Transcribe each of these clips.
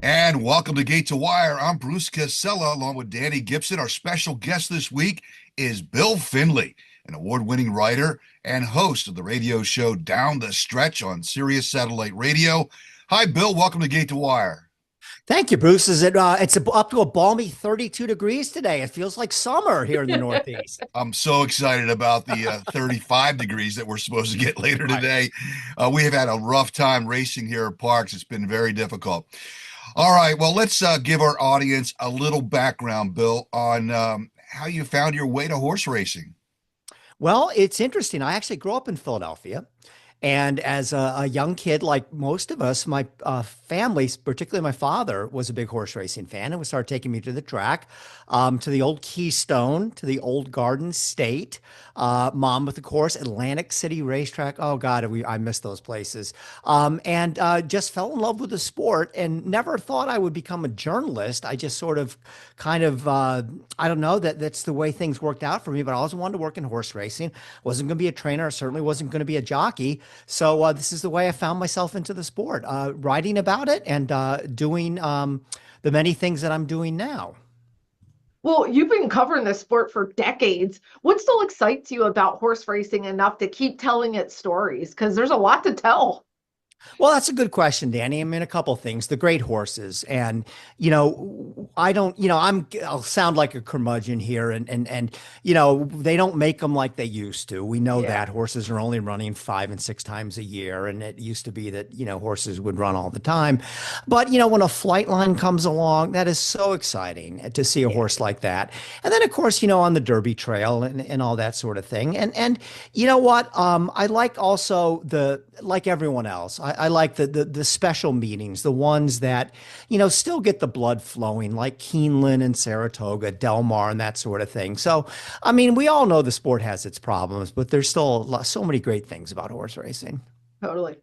And welcome to Gate to Wire. I'm Bruce Casella, along with Dani Gibson. Our special guest this week is Bill Finley, an award-winning writer and host of the radio show Down the Stretch on Sirius Satellite Radio. Hi, Bill. Welcome to Gate to Wire. Thank you, Bruce. It's up to a balmy 32 degrees today. It feels like summer here in the Northeast. I'm so excited about the 35 degrees that we're supposed to get later Right. today. We have had a rough time racing here at Parks. It's been very difficult. All right, well, let's give our audience a little background, Bill, on how you found your way to horse racing. Well, it's interesting. I actually grew up in Philadelphia. And as a young kid, like most of us, my family, particularly my father, was a big horse racing fan and would start taking me to the track, to the old Keystone, to the old Garden State, Monmouth, of course, Atlantic City Racetrack. Oh, God, I miss those places. And just fell in love with the sport and never thought I would become a journalist. I just sort of I don't know, that's the way things worked out for me, but I always wanted to work in horse racing. Wasn't going to be a trainer. I certainly wasn't going to be a jockey. So this is the way I found myself into the sport, writing about it and doing the many things that I'm doing now. Well, you've been covering this sport for decades. What still excites you about horse racing enough to keep telling its stories? Because there's a lot to tell. Well, that's a good question, Dani. I mean, a couple of things. The great horses, and I don't, I'll sound like a curmudgeon here, and they don't make them like they used to. We know Yeah. that horses are only running 5 and 6 times a year, and it used to be that horses would run all the time. But when a flight line comes along, that is so exciting to see a Yeah. horse like that. And then, of course, on the Derby Trail and all that sort of thing. And you know what? I like also like everyone else. I like the special meetings, the ones that, still get the blood flowing, like Keeneland and Saratoga, Del Mar, and that sort of thing. So, I mean, we all know the sport has its problems, but there's still so many great things about horse racing. Totally.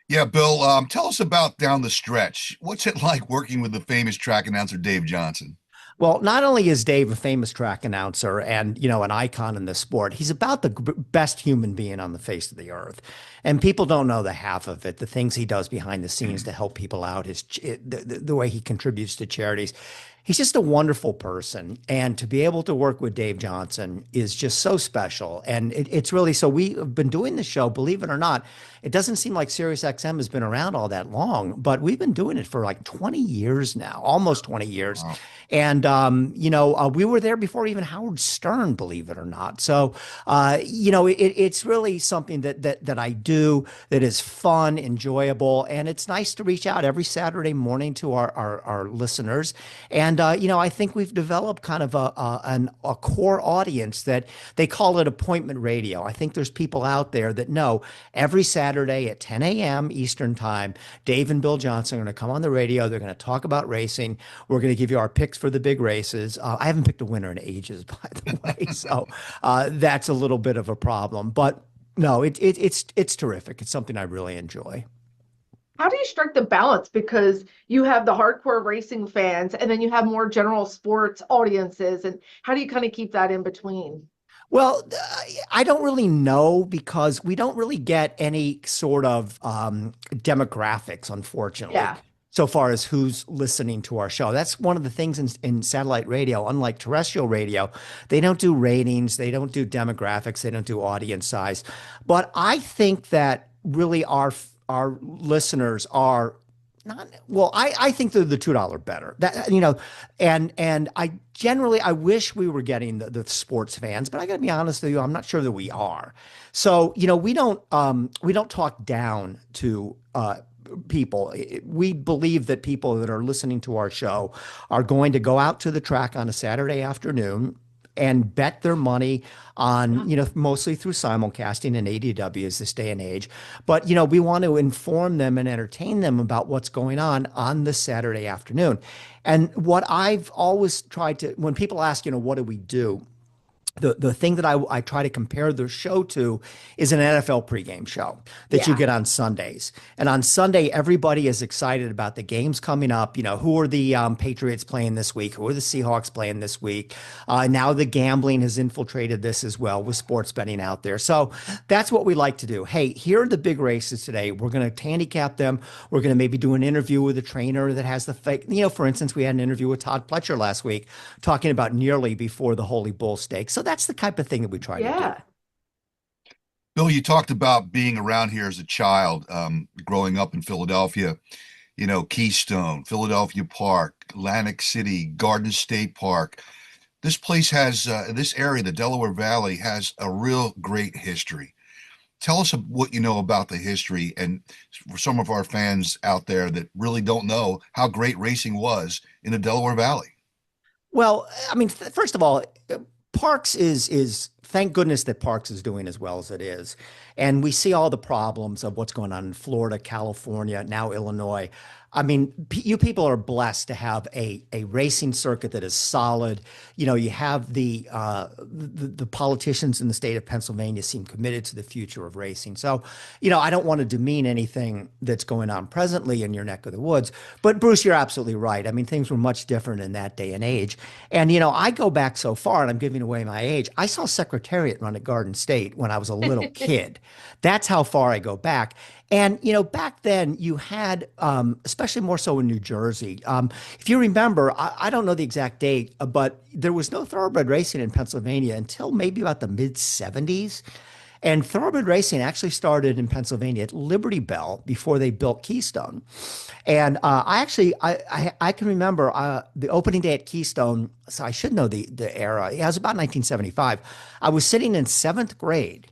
Yeah, Bill, tell us about Down the Stretch. What's it like working with the famous track announcer Dave Johnson? Well, not only is Dave a famous track announcer and, an icon in the sport, he's about the best human being on the face of the earth. And people don't know the half of it, the things he does behind the scenes to help people out, the way he contributes to charities. He's just a wonderful person. And to be able to work with Dave Johnson is just so special. And it's really so we've been doing the show, believe it or not. It doesn't seem like SiriusXM has been around all that long, but we've been doing it for like 20 years now, almost 20 years. Wow. And, we were there before even Howard Stern, believe it or not. So, it's really something that I do that is fun, enjoyable, and it's nice to reach out every Saturday morning to our listeners. And, I think we've developed kind of a core audience that they call it appointment radio. I think there's people out there that know every Saturday at 10 a.m. Eastern time, Dave and Bill Johnson are going to come on the radio. They're going to talk about racing. We're going to give you our picks for the big races. I haven't picked a winner in ages, by the way. So that's a little bit of a problem. But no, it's terrific. It's something I really enjoy. How do you strike the balance? Because you have the hardcore racing fans and then you have more general sports audiences. And how do you kind of keep that in between? Well, I don't really know because we don't really get any sort of demographics, unfortunately, Yeah. so far as who's listening to our show. That's one of the things in satellite radio, unlike terrestrial radio. They don't do ratings, they don't do demographics, they don't do audience size. But I think that really our listeners are not well. I think they're the $2 better. And I wish we were getting the sports fans, but I got to be honest with you, I'm not sure that we are. So we don't talk down to people. We believe that people that are listening to our show are going to go out to the track on a Saturday afternoon and bet their money on, mostly through simulcasting and ADW this day and age. But, we want to inform them and entertain them about what's going on this Saturday afternoon. And what I've always tried to, when people ask, what do we do? The thing that I try to compare the show to is an NFL pregame show that you Yeah. get on Sundays. And on Sunday, everybody is excited about the games coming up. You know, who are the Patriots playing this week? Who are the Seahawks playing this week? Now the gambling has infiltrated this as well with sports betting out there. So that's what we like to do. Hey, here are the big races today. We're going to handicap them. We're going to maybe do an interview with a trainer that has the fake. You know, for instance, we had an interview with Todd Pletcher last week talking about nearly before the Holy Bull Stakes. So that's the type of thing that we try to do. Yeah. Bill, you talked about being around here as a child, growing up in Philadelphia, Keystone, Philadelphia Park, Atlantic City, Garden State Park. This place has, this area, the Delaware Valley, has a real great history. Tell us what you know about the history, and for some of our fans out there that really don't know how great racing was in the Delaware Valley. Well, I mean, first of all, Parks is thank goodness that Parks is doing as well as it is. And we see all the problems of what's going on in Florida, California, now Illinois. I mean, you people are blessed to have a racing circuit that is solid. You know, you have the politicians in the state of Pennsylvania seem committed to the future of racing. So, you know, I don't want to demean anything that's going on presently in your neck of the woods. But Bruce, you're absolutely right. I mean, things were much different in that day and age. And, you know, I go back so far, and I'm giving away my age. I saw Secretariat run at Garden State when I was a little kid. That's how far I go back. And, you know, back then you had, especially more so in New Jersey. If you remember, I don't know the exact date, but there was no thoroughbred racing in Pennsylvania until maybe about the mid 70s. And thoroughbred racing actually started in Pennsylvania at Liberty Bell before they built Keystone. And I can remember the opening day at Keystone. So I should know the era. It was about 1975. I was sitting in seventh grade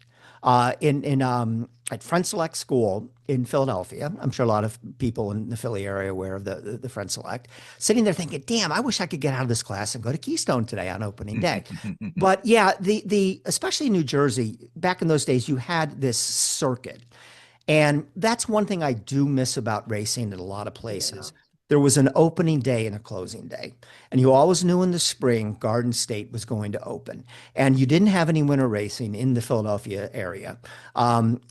in at Friend Select School in Philadelphia. I'm sure a lot of people in the Philly area are aware of the Friend Select. Sitting there thinking, damn, I wish I could get out of this class and go to Keystone today on opening day. But yeah, the especially in New Jersey, back in those days, you had this circuit. And that's one thing I do miss about racing at a lot of Yeah. places. There was an opening day and a closing day. And you always knew in the spring Garden State was going to open. And you didn't have any winter racing in the Philadelphia area.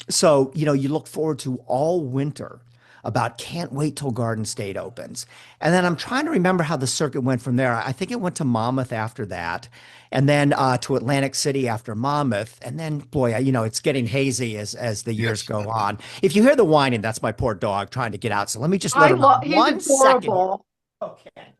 So, you know, you look forward to all winter about can't wait till Garden State opens. And then I'm trying to remember how the circuit went from there. I think it went to Monmouth after that, and then to Atlantic City after Monmouth. And then, boy, you know, it's getting hazy as the years Yes. go on. If you hear the whining, that's my poor dog trying to get out. So let me just let her run He's 1 second here. adorable. Okay.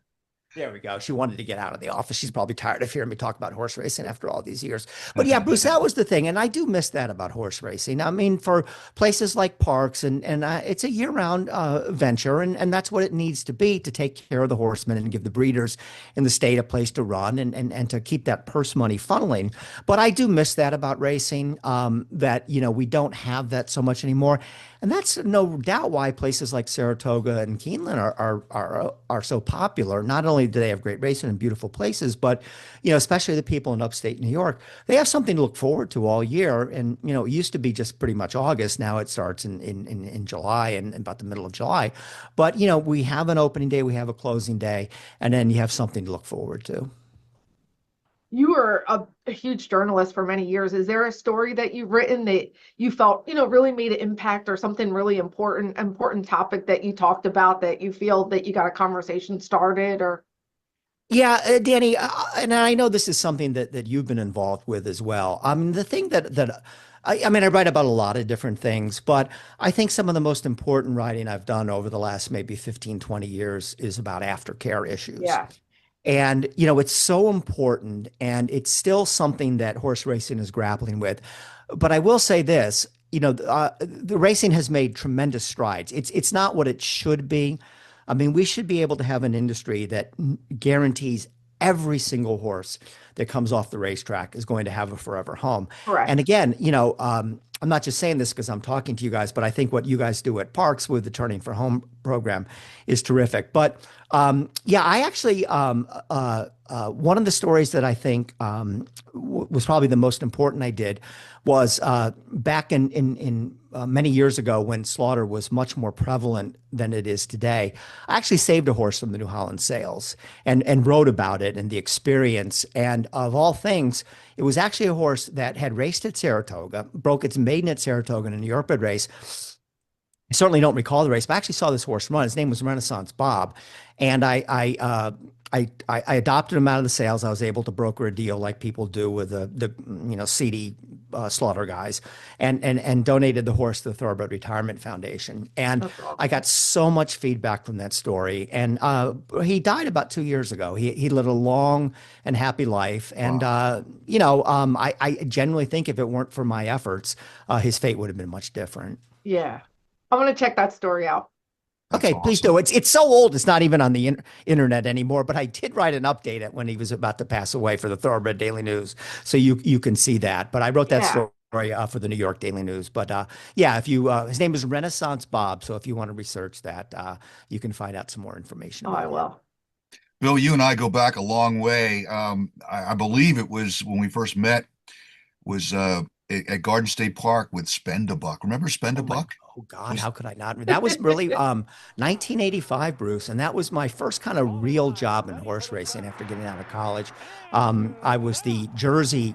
There we go. She wanted to get out of the office. She's probably tired of hearing me talk about horse racing after all these years. But yeah, Bruce, that was the thing. And I do miss that about horse racing. I mean, for places like Parks, and it's a year-round venture, and that's what it needs to be to take care of the horsemen and give the breeders in the state a place to run and to keep that purse money funneling. But I do miss that about racing, that, you know, we don't have that so much anymore. And that's no doubt why places like Saratoga and Keeneland are so popular. Not only do they have great racing and beautiful places, but, you know, especially the people in upstate New York, they have something to look forward to all year. And, you know, it used to be just pretty much August. Now it starts in July and about the middle of July. But, you know, we have an opening day, we have a closing day, and then you have something to look forward to. You were a huge journalist for many years. Is there a story that you've written that you felt, you know, really made an impact, or something really important topic that you talked about that you feel that you got a conversation started? Or Yeah, Danny, and I know this is something that you've been involved with as well. I mean, the thing that I mean, I write about a lot of different things, but I think some of the most important writing I've done over the last maybe 15, 20 years is about aftercare issues. yeah, And, you know, it's so important, and it's still something that horse racing is grappling with. But I will say this, you know, the racing has made tremendous strides. It's not what it should be. I mean, we should be able to have an industry that guarantees every single horse that comes off the racetrack is going to have a forever home. And correct. again, you know, I'm not just saying this because I'm talking to you guys, but I think what you guys do at Parks with the Turning for Home program is terrific. But yeah, I actually one of the stories that I think was probably the most important I did was back in many years ago when slaughter was much more prevalent than it is today. I actually saved a horse from the New Holland sales and wrote about it and the experience. And of all things, it was actually a horse that had raced at Saratoga, broke its maiden at Saratoga in a New York bred race. I certainly don't recall the race, but I actually saw this horse run. His name was Renaissance Bob, and I adopted him out of the sales. I was able to broker a deal like people do with the seedy slaughter guys, and donated the horse to the Thoroughbred Retirement Foundation. And That's I awesome. got so much feedback from that story. And he died about 2 years ago. He lived a long and happy life. And Wow. I genuinely think if it weren't for my efforts, his fate would have been much different. Yeah. I'm gonna check that story out. That's Okay, please awesome. do. It's so old, it's not even on the internet anymore. But I did write an update it when he was about to pass away for the Thoroughbred Daily News, so you can see that. But I wrote that Yeah. story for the New York Daily News. But yeah, if you his name is Renaissance Bob, so if you want to research that, you can find out some more information Oh, I about him. will. Bill, you and I go back a long way. I believe it was when we first met was at Garden State Park with Spendabuck. Remember Oh my, Spendabuck? oh God, Was how could I not? That was really 1985, Bruce, and that was my first kind of real job in horse racing after getting out of college. I was the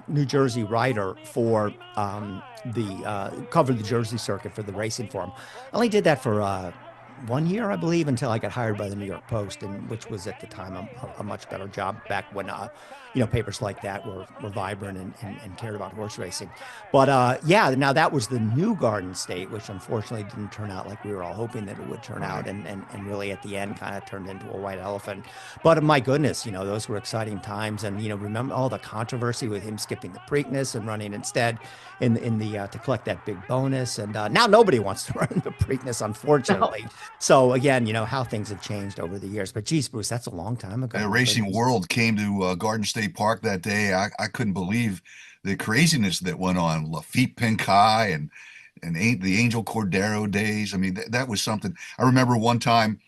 New Jersey writer for the covered the Jersey circuit for the Racing Forum. I only did that for 1 year, I believe, until I got hired by the New York Post, and which was at the time a much better job back when papers like that were vibrant and cared about horse racing. But yeah, now that was the new Garden State, which unfortunately didn't turn out like we were all hoping that it would turn right. out, and really at the end kind of turned into a white elephant. But my goodness, those were exciting times, and remember all the controversy with him skipping the Preakness and running instead in the to collect that big bonus, and now nobody wants to run the Preakness, No. unfortunately. So again, how things have changed over the years. But geez, Bruce, that's a long time ago, The my racing goodness. world came to Garden State Park that day. I couldn't believe the craziness that went on. Lafitte Pincay and the Angel Cordero days. I mean, that was something. I remember one time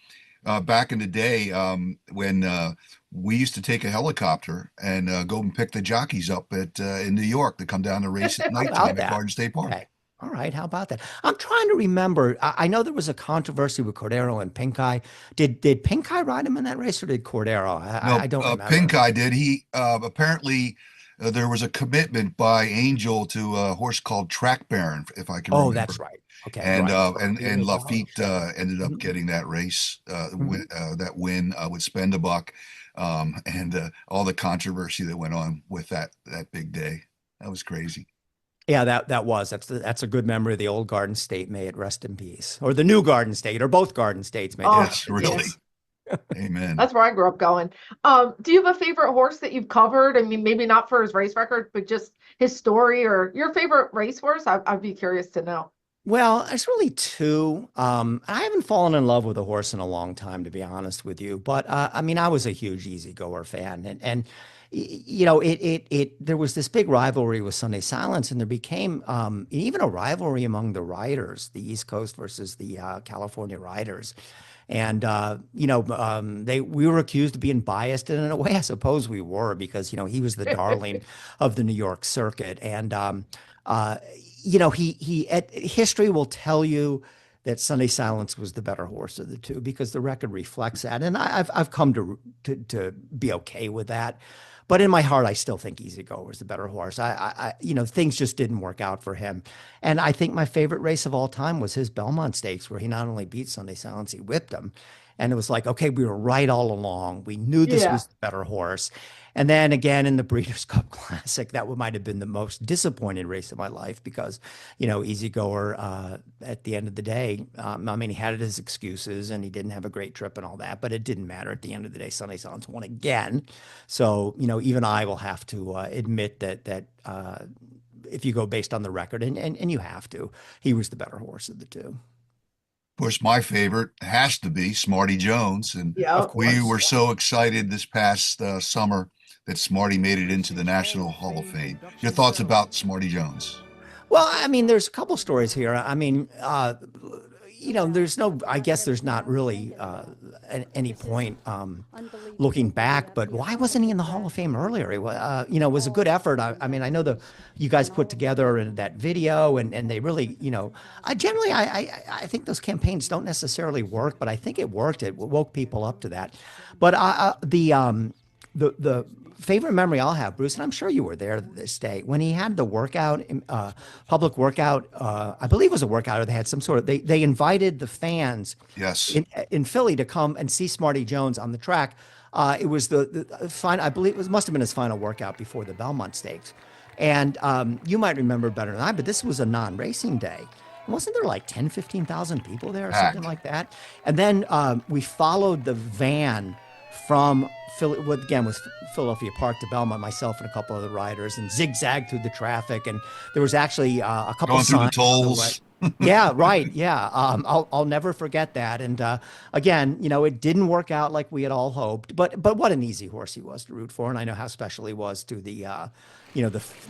back in the day when we used to take a helicopter and go and pick the jockeys up at in New York to come down to race at How about nighttime at that? Garden State Park. Okay. All right. How about that? I'm trying to remember. I know there was a controversy with Cordero and Pincay. Did Pincay ride him in that race, or did Cordero? I No, don't remember. Pincay did. He apparently there was a commitment by Angel to a horse called Track Baron, if I can Oh, remember. that's right. Okay. And Right. uh, For and and Lafitte $1 million. ended up Mhm, getting that race, mhm. that win with Spendabuck, and all the controversy that went on with that big day. That was crazy. Yeah, that's a good memory of the old Garden State. May it rest in peace, or the new Garden State, or both Garden States. May they Oh, rest Yes, in yeah. peace. really. Amen. That's where I grew up going. Do you have a favorite horse that you've covered? I mean, maybe not for his race record, but just his story or your favorite racehorse? I'd be curious to know. Well, it's really two. I haven't fallen in love with a horse in a long time, to be honest with you. But I mean, I was a huge Easy Goer fan, and there was this big rivalry with Sunday Silence, and there became even a rivalry among the riders, the East Coast versus the California riders. And they we were accused of being biased, and in a way, I suppose we were because he was the darling of the New York circuit, and uh, history will tell you that Sunday Silence was the better horse of the two because the record reflects that, and I've come to be okay with that. But in my heart, I still think Easy Go was the better horse. Things just didn't work out for him. And I think my favorite race of all time was his Belmont Stakes, where he not only beat Sunday Silence, he whipped him. And it was like, okay, we were right all along. We knew this Yeah. was the better horse. And then again in the Breeders' Cup Classic, that might have been the most disappointing race of my life because, Easy Goer, at the end of the day, I mean, he had his excuses and he didn't have a great trip and all that, but it didn't matter. At the end of the day, Sunday Silence won again. So, even I will have to admit that if you go based on the record, and you have to, he was the better horse of the two. Of course, my favorite has to be Smarty Jones, and Of Yep. we course. were so excited this past summer that Smarty made it into the National Hall of Fame. Your thoughts about Smarty Jones? Well, I mean, there's a couple stories here. I mean, there's no, I guess there's not really any point looking back, but why wasn't he in the Hall of Fame earlier? It was a good effort. I mean, I know you guys put together in that video and they really, I think those campaigns don't necessarily work, but I think it worked. It woke people up to that. But the favorite memory I'll have, Bruce, and I'm sure you were there this day, when he had the workout, public workout, I believe it was a workout, or they had some sort of, they invited the fans Yes. in Philly to come and see Smarty Jones on the track. It was the final, I believe must have been his final workout before the Belmont Stakes. And you might remember better than I, but this was a non-racing day. Wasn't there like 10, 15,000 people there or something Packed. like that? And then we followed the van from Philly, what again was Philadelphia Park to Belmont, myself and a couple other riders, and zigzagged through the traffic. And there was actually a couple Going through the signs on the way. tolls. Yeah, right. Yeah. I'll never forget that. And again, it didn't work out like we had all hoped, but what an easy horse he was to root for. And I know how special he was to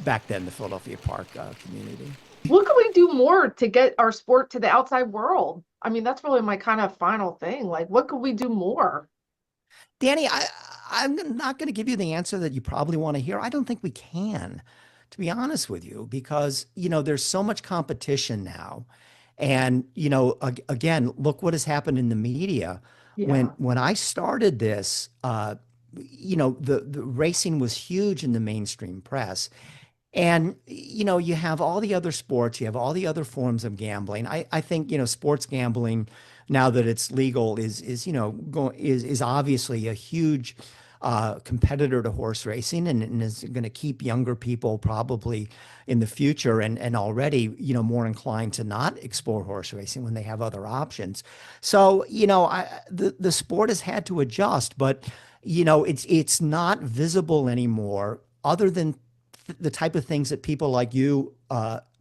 back then, the Philadelphia Park community. What can we do more to get our sport to the outside world? I mean, that's really my kind of final thing. Like, what could we do more? Dani, I'm not going to give you the answer that you probably want to hear. I don't think we can, to be honest with you, because, there's so much competition now. And, again, look what has happened in the media. Yeah. When I started this, the racing was huge in the mainstream press. And, you have all the other sports, you have all the other forms of gambling. I think, sports gambling, now that it's legal, is obviously a huge competitor to horse racing, and is going to keep younger people probably in the future and already, more inclined to not explore horse racing when they have other options. So, the sport has had to adjust, but, it's not visible anymore, other than the type of things that people like you,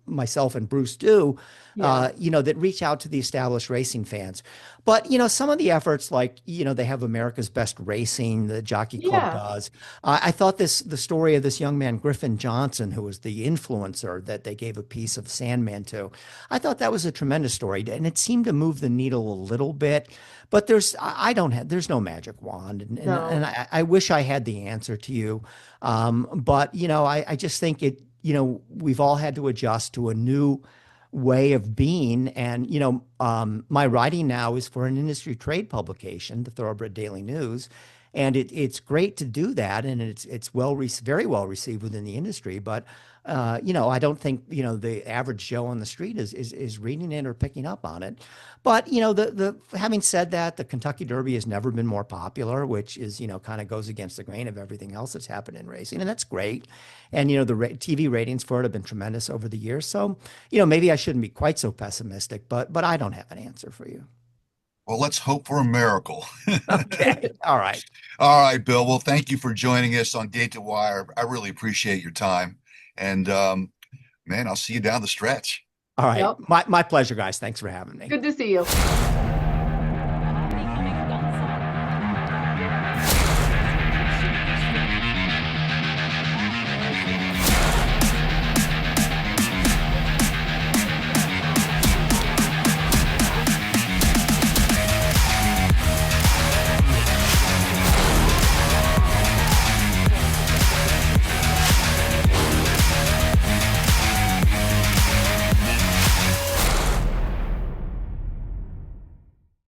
myself and Bruce do, Yeah. that reach out to the established racing fans. But, some of the efforts, like, they have America's Best Racing, the Jockey Club Yeah. does. I thought the story of this young man, Griffin Johnson, who was the influencer that they gave a piece of Sandman to, I thought that was a tremendous story. And it seemed to move the needle a little bit. But there's no magic wand. And No. I wish I had the answer to you. But, I just think we've all had to adjust to a new way of being. And, my writing now is for an industry trade publication, the Thoroughbred Daily News. And it's great to do that. And it's very well received within the industry. But, I don't think, the average Joe on the street is reading it or picking up on it. But, having said that, the Kentucky Derby has never been more popular, which is, kind of goes against the grain of everything else that's happened in racing. And that's great. And, the TV ratings for it have been tremendous over the years. So, maybe I shouldn't be quite so pessimistic, but I don't have an answer for you. Well, let's hope for a miracle. Okay. All right. All right, Bill. Well, thank you for joining us on Gate to Wire. I really appreciate your time. And man, I'll see you down the stretch. All right. Yep. My pleasure, guys. Thanks for having me. Good to see you.